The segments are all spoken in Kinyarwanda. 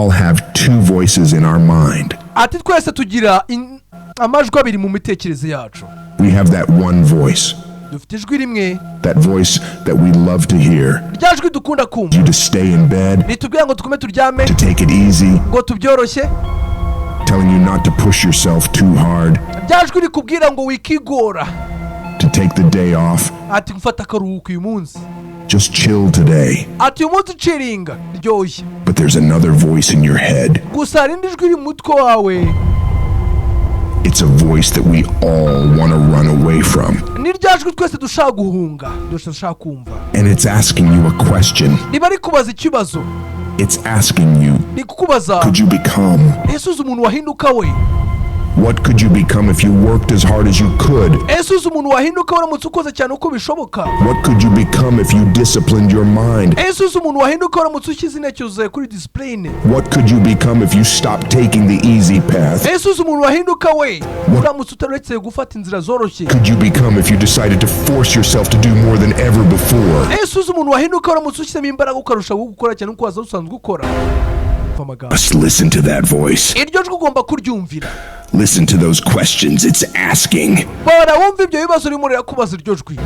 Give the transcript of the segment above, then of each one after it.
have two voices in our mind. Ati twese tugira amajwi abiri mu mitekerereze yacu. We have that one voice. Dufite ijwi rimwe. That voice that we love to hear. Rya jwi dukunda kumva. You to stay in bed. Nitubwira ngo tukume turyame. To take it easy. Ngo tubyoroshye. Telling you not to push yourself too hard. Rya jwi rikubwira ngo wikigora. To take the day off. Ati mfata akaruhuko uyu munsi. Just chill today. Ati uyu munsi chillinga ryoshye. But there's another voice in your head. Gusa rindi jwi riri mu mutwe wawe. It's a voice that we all want to run away from. Ni rya jwi twese dushaka guhunga, dushaka kumva. And it's asking you a question. Niba ari kubaza ikibazo. It's asking you, ni kukubaza, could you become? Ese uzi umuntu wahinduka we? What could you become if you worked as hard as you could? Ese uzi umuntu wahinduka uramutse ukoze cyane uko bishoboka? What could you become if you disciplined your mind? Ese uzi umuntu wahinduka uramutse ushyize intekerezo kuri discipline? What could you become if you stopped taking the easy path? Ese uzi umuntu wahinduka we uramutse utaretse gufata inzira zoroshye? Could you become if you decided to force yourself to do more than ever before? Ese uzi umuntu wahinduka uramutse ushyizemo imbaraga ukarushaho gukora cyane uko waza usanzwe ukora? Just listen to that voice. Iryo jwi ugomba kuryumvira. Listen to those questions it's asking. Bara wumva ibyo bibazo urimo urakubaza iryo jwi.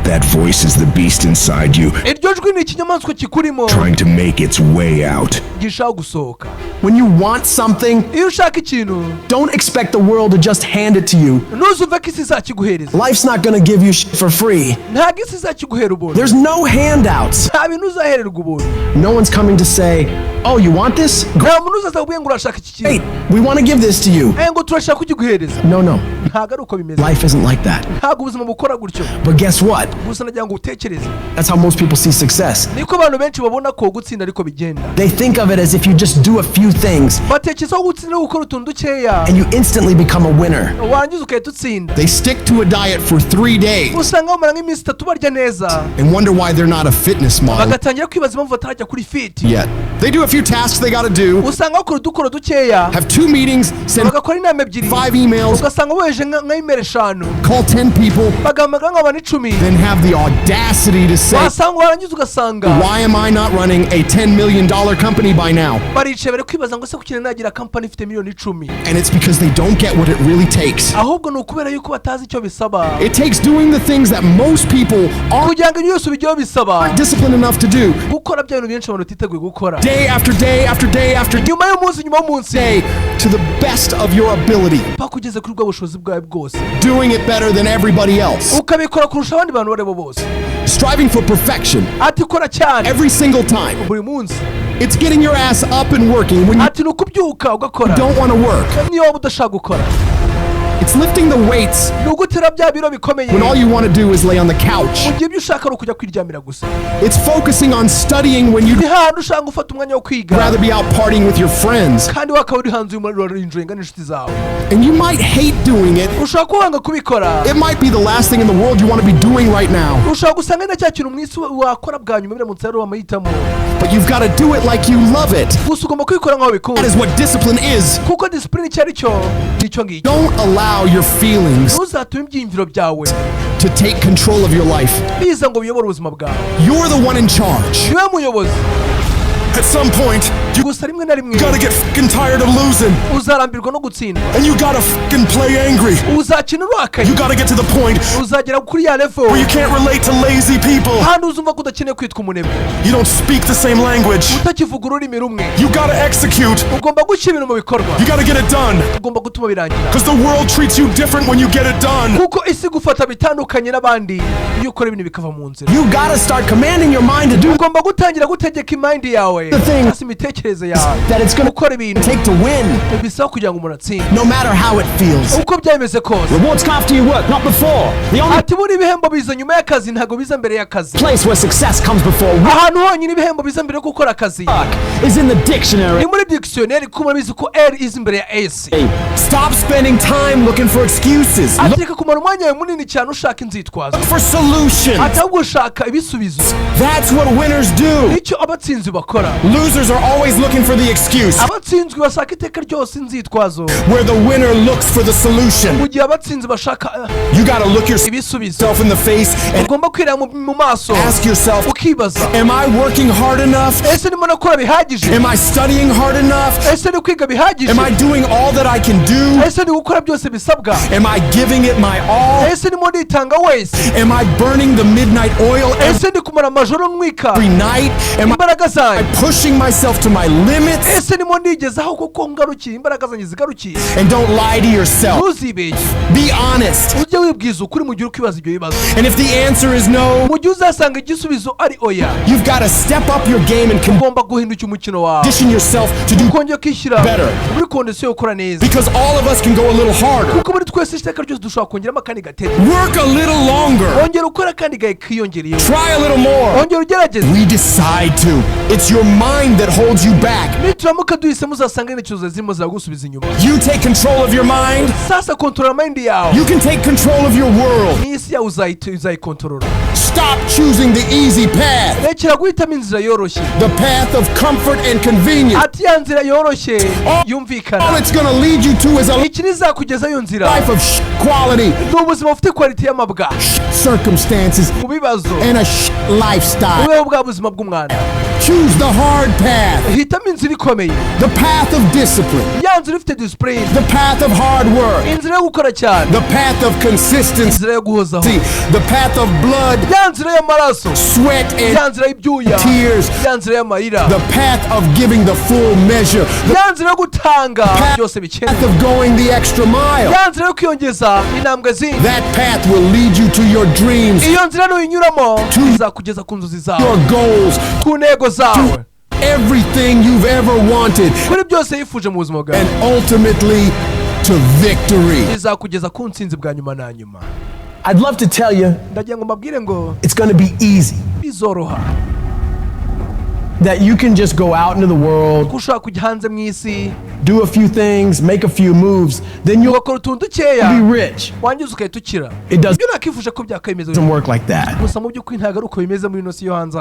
That voice is the beast inside you. Iryo jwi ni ikinyamaswa kikurimo. Trying to make its way out. Gishaka gusohoka. When you want something, iyo ushaka ikintu, don't expect the world to just hand it to you. Ntuzuve ko isi izakiguhereza. Life's not gonna give you shit for free. Ntabwo isi izakiguhera ubuntu. There's no handouts. Nta bintu uzahererwa ubuntu. No one's coming to say, oh, you want this? Nta muntu uzaza kubwira ngo urashaka iki kintu. Hey, we want to give this to you. Ngo turashaka kukiguhereza. No. Ntabwo ari uko bimeze. Life isn't like that. Ntabwo ubuzima bukora gutyo. But guess what? Gusa nagira ngo utekereze. That's how most people see success. Niko abantu benshi babona ko gutsinda ariko bigenda. They think of it as if you just do a few things. Batekereza ko gutsinda gukora utuntu dukeya. And you instantly become a winner. Warangiza ukahita utsinda. They stick to a diet for 3 days. Usanga bamara nk'iminsi 3 barya neza. And wonder why they're not a fitness model. Bagatangira kwibaza impamvu batarajya kuri fit. Yet. They do a few tasks they gotta do. Usanga bakora udukoro dukeya. Have 2 meetings, send bagakora inama ebyiri. 5 emails. Ugasanga boheje nk'imeri 5. Call 10 people. Bagamagara nk'abantu 10. Then have the audacity to say, wasanga warangiza ugasanga, why am I not running a $10 million company by now? Baricaye bari kwibaza ngo se kuki nagira company ifite miliyoni 10. And it's because they don't get what it really takes. Ahubwo ni ukubera yuko batazi icyo bisaba. It takes doing the things that most people kugira ngo yose bijye bisaba. Disciplined enough to do. Gukora bya bintu byinshi abantu titeguye gukora. Day after day after day after day. Nyuma y'umunsi. Day to the best of your ability. Pakugeze kuri bwa bushobozi bwawe bwose. Doing it better than everybody else. Ukabikora kurusha abandi bantu barebo bose. Striving for perfection. Ati kora cyane. Every single time. Buri munsi. It's getting your ass up and working when you ati nukubyuka ugakora. Don't want to work. Niyo udashaka gukora. It's lifting the weights when all you want to do is lay on the couch. It's focusing on studying when you'd rather be out partying with your friends. And you might hate doing it. It might be the last thing in the world you want to be doing right now. But you've got to do it like you love it. That is what discipline is. Don't allow your feelings to take control of your life. You're the one in charge. At some point, you gotta get fucking tired of losing. And you gotta fucking play angry. You gotta get to the point where you can't relate to lazy people. You don't speak the same language. You gotta execute. You gotta get it done. Because the world treats you different when you get it done. You gotta start commanding your mind to do the thing that it's gonna take to win, no matter how it feels. Rewards come after you work, not before. The only place where success comes before work is in the dictionary. Stop spending time looking for excuses. Look for solutions. That's what winners do. Losers are always looking for the excuse. Abatsinzwe bashaka iteka ryose inzitwazo. Where the winner looks for the solution. Mu gihe abatsinze bashaka you gotta look yourself in the face and ugomba kwireba mu maso. Ask yourself, ukibaza, am I working hard enough? Ese ndimo nakora bihagije? Am I studying hard enough? Ese ndi kwiga bihagije? Am I doing all that I can do? Ese ndi gukora byose bisabwa? Am I giving it my all? Ese ndimo nditanga wese? Am I burning the midnight oil ese ndi kumara amajoro nwika every night? Am imbaraga zanjye pushing myself to my limits? ese ndimo ndigezaho kuko ngarukiye imbaraga zanjye zigarukiye? And don't lie to yourself. ntuzibeshye. Be honest. ujye wibwiza ukuri mu gihe uri kwibaza ibyo bibazo. And if the answer is no, mu gihe uzasanga igisubizo ari oya, you've got to step up your game and ugomba guhindukira umukino wawe, condition yourself to do ukongera kwishyira better. muri kondisiyo yo gukora neza, because all of us can go a little harder. kuko muri twese iteka ryose dushobora kongeramo akandi gatebe. Work a little longer. ongera ukora akandi gahe kiyongereyeho. Try a little more. ongera ugerageze. We decide to. It's your mind that holds you back. nituramuka duhisemo uzasanga intekerezo zirimo ziragusubiza inyuma. You take control of your mind. sasa kontrola mind yawe. You can take control of your world. n'isi yawe uzayikontorora. Stop choosing the easy path. rekera guhitamo inzira yoroshye. The path of comfort and convenience. ati ya nzira yoroshye all yumvikana. it's gonna lead you to is a iki nizakugeza iyo nzira. life of quality. ni ubuzima bufite quality y'amabwa. Circumstances mu bibazo. and a lifestyle. ubeho bwa buzima bw'umwana. Choose the hard path. hitamo inzira ikomeye. The path of discipline. ya nzira ifite discipline. The path of hard work. inzira yo gukora cyane. The path of consistency. inzira yo guhozaho. The path of blood, ya nzira y'amaraso. sweat and ya nzira y'ibyuya. tears. ya nzira y'amarira. The path of giving the full measure. The ya nzira yo gutanga byose bikenewe. path of going the extra mile. ya nzira yo kwiyongeza intambwe zindi. That path will lead you to your dreams, iyo nzira nuyinyuramo izakugeza ku nzozi zawe, your goals, ku ntego zawe, everything you've ever wanted, kuri byose yifuje mu buzima bwawe, and ultimately to victory. izakugeza ku ntsinzi bwa nyuma na nyuma. I'd love to tell you ndagira ngo mbabwire ngo it's going to be easy, bizoroha, that you can just go out into the world, ko ushobora kujya hanze mu isi do a few things, make a few moves, then you'll ugakora utuntu dukeya be rich. wangiza ugahita ukira. It doesn't ibyo nakifuje ko byakemeza work like that. gusa mu by'ukuri ntabwo ari uko bimeze muri ino si yo hanze.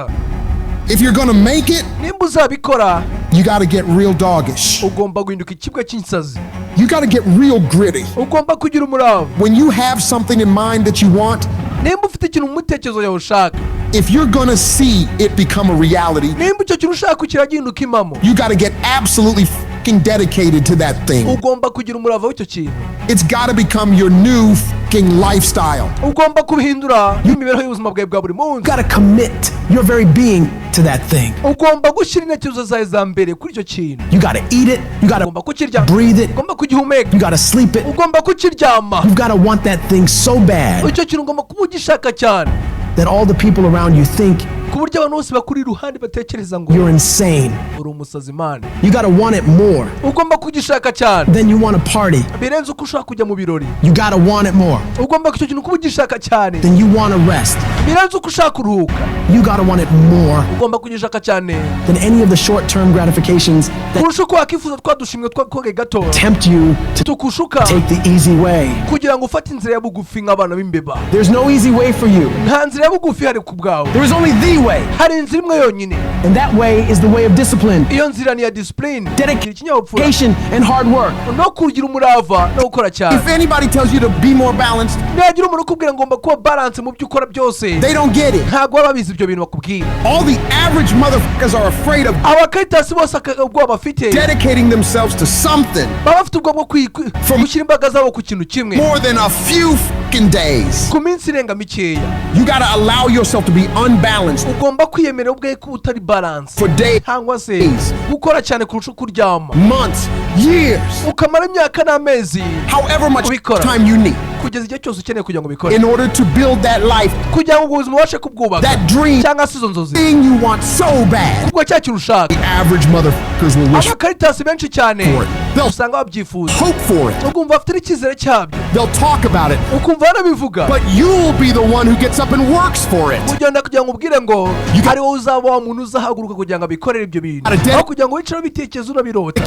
If you're gonna make it, nimba uzabikora you gotta get real doggish. ugomba guhinduka ikibwa cy'insazi, You gotta get real gritty. ugomba kugira umurava. When you have something in mind that you want, nimba ufite ikintu mu mitekerezo yawe ushaka, if you're gonna see it become a reality, nimba icyo kintu ushaka kukira gihinduka impamo, you gotta get absolutely fucking dedicated to that thing. ugomba kugira umurava w'icyo kintu. It's gotta become your new fucking lifestyle. ugomba kubihindura n'imibereho y'ubuzima bwawe bwa buri munsi. You got to commit your very being to that thing. ugomba gushyira intekerezo zawe za mbere kuri icyo kintu. You got to eat it, you got ugomba to kukirya, breathe it, ugomba kugihumeka, you got to sleep it, ugomba kukiryama. you've got to want that thing so bad icyo kintu ugomba kuba ugishaka cyane that all the people around you think ku buryo abantu bose bakuri iruhande batekereza ngo you're insane. uri umusazi man. You got to want it more ugomba kugishaka cyane than you want to party. birenze uko ushaka kujya mu birori. You got to want it more ugomba icyo kintu kuba ugishaka cyane than you want to rest. birenze uko ushaka kuruhuka. You got to want it more ugomba kugishaka cyane than any of the short-term gratifications that kurusha uko wakifuza twadushimwe twakoge gato tempt you to tukushuka take the easy way. kugira ngo ufate inzira ya bugufi nk'abana b'imbeba. There's no easy way for you. nta nzira ya bugufi hari ku bwawe, There is only the way, hari inzira imwe yonyine. and that way is the way of discipline, iyo nzira ni iya discipline, ikinyabupfura dedication, and hard work. no kugira umurava no gukora cyane. If anybody tells you to be more balanced, nagira umuntu ukubwira ngomba kuba balance mu byo ukora byose, they don't get it. ntabwo baba babizi ibyo bintu bakubwira. All the average motherfuckers are afraid of abakaritasi bose ubwoba bafite, dedicating themselves to something baba bafite ubwoba bwo gushyira imbaraga zabo ku kintu kimwe more than a few fucking days. ku minsi irenga mikeya. You gotta allow yourself to be unbalanced ugomba kwiyemerera ubwawe ko utari balance for days, cyangwa se gukora cyane kurusha uko uryama, months, years, ukamara imyaka n'amezi however much ubikora time you need kugeza igihe cyose ukeneye kugira ngo ubikore, in order to build that life, kugira ngo ubuzima ubashe kubwubaka that dream, cyangwa se izo nzozi thing you want so bad. ubwo cya kintu ushaka. The average motherfuckers will wish abakaritasi benshi cyane for it. They'll usanga babyifuza, hope for it. ugumva bafite n'icyizere cyabyo, they'll talk about it, ukumva banabivuga, but you'll be the one who gets up and works for it. Ugenda kugira ngo ubwire ngo ari wowe uzaba wa muntu uzahaguruka kugira ngo abikorere ibyo bintu, aho kugira ngo wicare bitekerezo urabirota.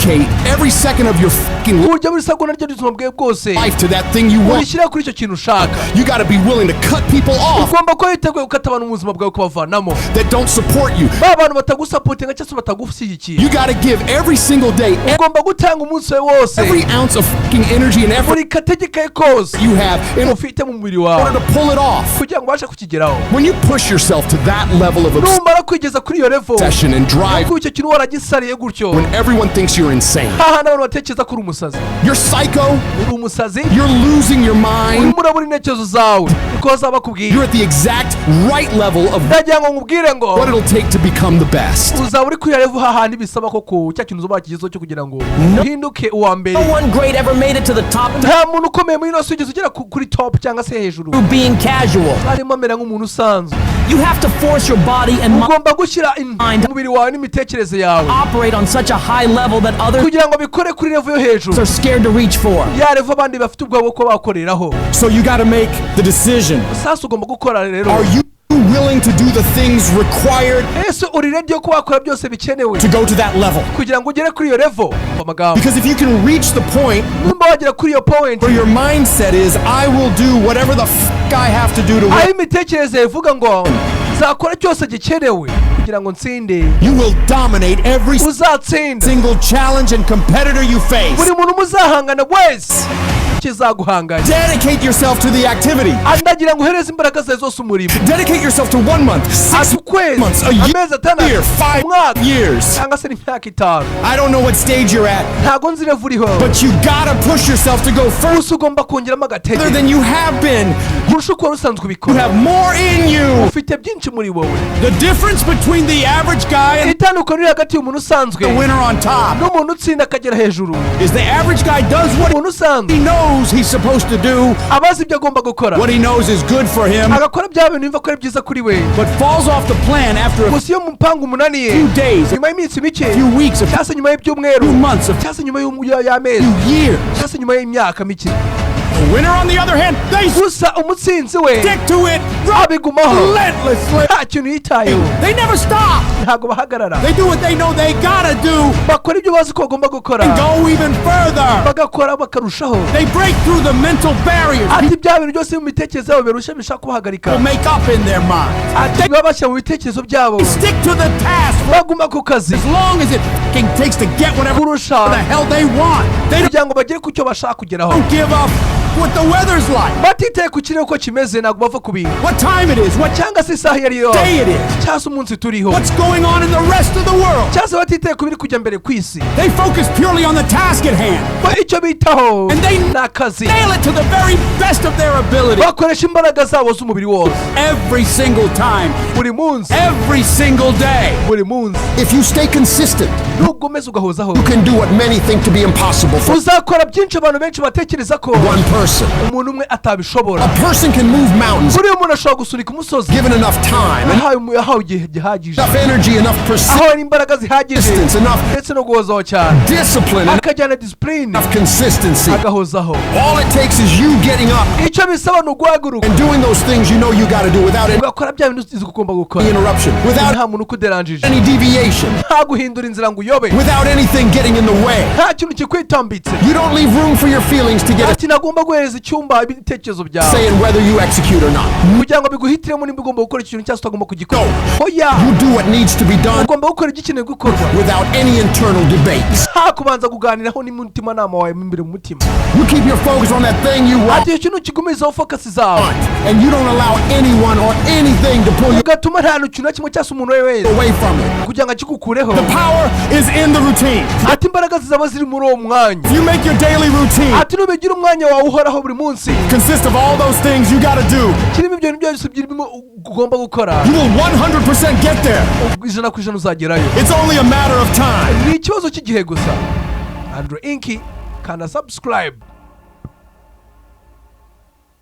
Every second of your fucking burya buri segonda ry'ubuzima bwawe bwose life to that thing you want. Urishyira kuri icyo kintu ushaka. You got to be willing to cut people off. Ugomba ko witeguye gukata abantu mu buzima bwawe kubavanamo. That don't support you. Abantu batagusapotinga cyangwa se batagushyigikiye. You got to give every single day. Ugomba gutanga umunsi wose. Every ounce of fucking energy and effort. Buri kategeka kose you have in ufite mu mubiri wawe. In order to pull it off. Kugira ngo ubashe kukigeraho. When you push yourself to that level of numara kwigeza kuri iyo level. Obsession and drive. Kuko icyo kintu waragisariye gutyo. When everyone thinks you're insane. N'abantu batekereza ko uri umusazi. You're psycho. Uri umusazi. You're losing your mind. Urimo urabura intekerezo zawe. Uko zaba kubwira. You're at the exact right level of ndagira ngo nkubwire ngo what it'll take to become the best. Uzaba uri kuri level hahandi bisaba koko cya kintu uzoba kigezo cyo kugira ngo uhinduke uwa mbere. No one great ever made it to the top. Nta muntu ukomeye muri ino ugeze ugera kuri top cyangwa se hejuru. Being casual. Harimo amera nk'umuntu usanzwe. You have to force your body and ugomba gushyira umubiri wawe n'imitekerereze yawe operate on such a high level that others kugira ngo bikore kuri level yo hejuru are scared to reach for. Ya level abandi bafite ubwoba ko bakoreraho. So you got to make the decision. Sasa ugomba gukora rero. Are you willing to do the things required uri ready yo kubakora byose bikenewe to go to that level kugira ngo ugere kuri iyo level? Because if you can reach the point wagera kuri iyo point where your mindset is I will do whatever the f*** I have to do to win. Aho imitekerereze ivuga ngo zakora cyose gikenewe kugira ngo nsinde. You will dominate every single challenge and competitor you face. Buri muntu muzahangana wese kizaguhanganya. Dedicate yourself to the activity. Andagira ngo uhereze imbaraga zawe zose umurimo. Dedicate yourself to 1 month, 6 months, a year, 5 years. Cyangwa se imyaka 5. I don't know what stage you're at. Ntago nzi level uriho. But you gotta push yourself to go further. Ugomba kongeramo agatege. Further than you have been. Kurusha uko usanzwe ubikora. You have more in you. Ufite byinshi muri wowe. The difference between the average guy and itandukaniro hagati y'umuntu usanzwe the winner on top n'umuntu utsinda akagera hejuru is the average guy does what he knows he's supposed to do. Abazi ibyo agomba gukora. What he knows is good for him. Agakora bya bintu yumva ko ari byiza kuri we. But falls off the plan after gusa iyo mupangu munaniye. Few days. Nyuma y'iminsi mike. Few weeks. Cyase nyuma y'ibyumweru. Few months. Cyase nyuma y'amezi. Few years. Cyase nyuma y'imyaka mike. The winner on the other hand, they gusa umutsinzi we stick to it relentlessly. Nta kintu yitayeho. They never stop. Ntago bahagarara. They do what they know they gotta do. Bakora ibyo bazi ko bagomba gukora. And go even further. Bagakora bakarushaho. They break through the mental barriers. Ati bya bintu byose mu mitekerezo yabo birusha bishaka kubahagarika. Will make up in their minds. Ati babasha mu bitekerezo byabo. Stick to the task. Baguma ku kazi. As long as it takes to get whatever the hell they want. They kugira ngo bagere ku cyo bashaka kugeraho. Don't give up. What the weather's like. Batitaye ku kirere uko kimeze ntabwo bava ku bintu. What time it is. What cyangwa se isaha iyo ariyo. Day it is. Cyangwa se umunsi turiho. What's going on in the rest of the world. Cyangwa se batitaye ku biri kujya mbere ku isi. They focus purely on the task at hand. Icyo bitaho and they nakazi. Nail it to the very best of their ability. Bakoresha imbaraga zabo z'umubiri wose. Every single time. Buri munsi. Every single day. Buri munsi. If you stay consistent, nugomeza ugahozaho. You can do what many think to be impossible. Uzakora byinshi abantu benshi batekereza ko. One person. Umuntu umwe atabishobora. A person can move mountains. Buri umuntu ashobora gusunika umusozi. Given enough time. Ahawe igihe gihagije. Enough energy, enough persistence. Ahawe imbaraga zihagije. Enough. Ndetse no guhozaho cyane. Discipline. Akajyana discipline. Enough consistency. Agahozaho. All it takes is you getting up. Icyo bisaba ni uguhaguruka. And doing those things you know you got to do without any ugakora bya bintu uzi ugomba gukora. Interruption. Without nta muntu ukuderanjije. Any deviation. Nta guhindura inzira ngo uyobe. Without anything getting in the way. Nta kintu kikwitambitse. You don't leave room for your feelings to get. Ati nagomba guhereza icyumba ibitekerezo byawe. Saying whether you execute or not. Kugira ngo biguhitiremo nimba ugomba gukora ikintu cyangwa utagomba kugikora. Oya. You do what needs to be done. Ugomba gukora igikeneye gukorwa. Without any internal debates. Nta kubanza kuganiraho n'umutima nama wawe imbere mu mutima. You keep your focus on that thing you want. Ati ikintu kigumizaho focus zawe. And you don't allow anyone or anything to pull you. Ugatuma nta kintu na kimwe cyose umuntu wese. Away from it. Kugira ngo akikukureho. The power is in the routine. Ati imbaraga zizaba ziri muri uwo mwanya. You make your daily routine. Ati nubigira umwanya wawe uhoraho buri munsi. Consist of all those things you got to do. Kirimo ibyo byose birimo ugomba gukora. You will 100% get there. Ijana ku ijana uzagerayo. It's only a matter of time. Ni ikibazo cy'igihe gusa. Andrew Inky, kana subscribe.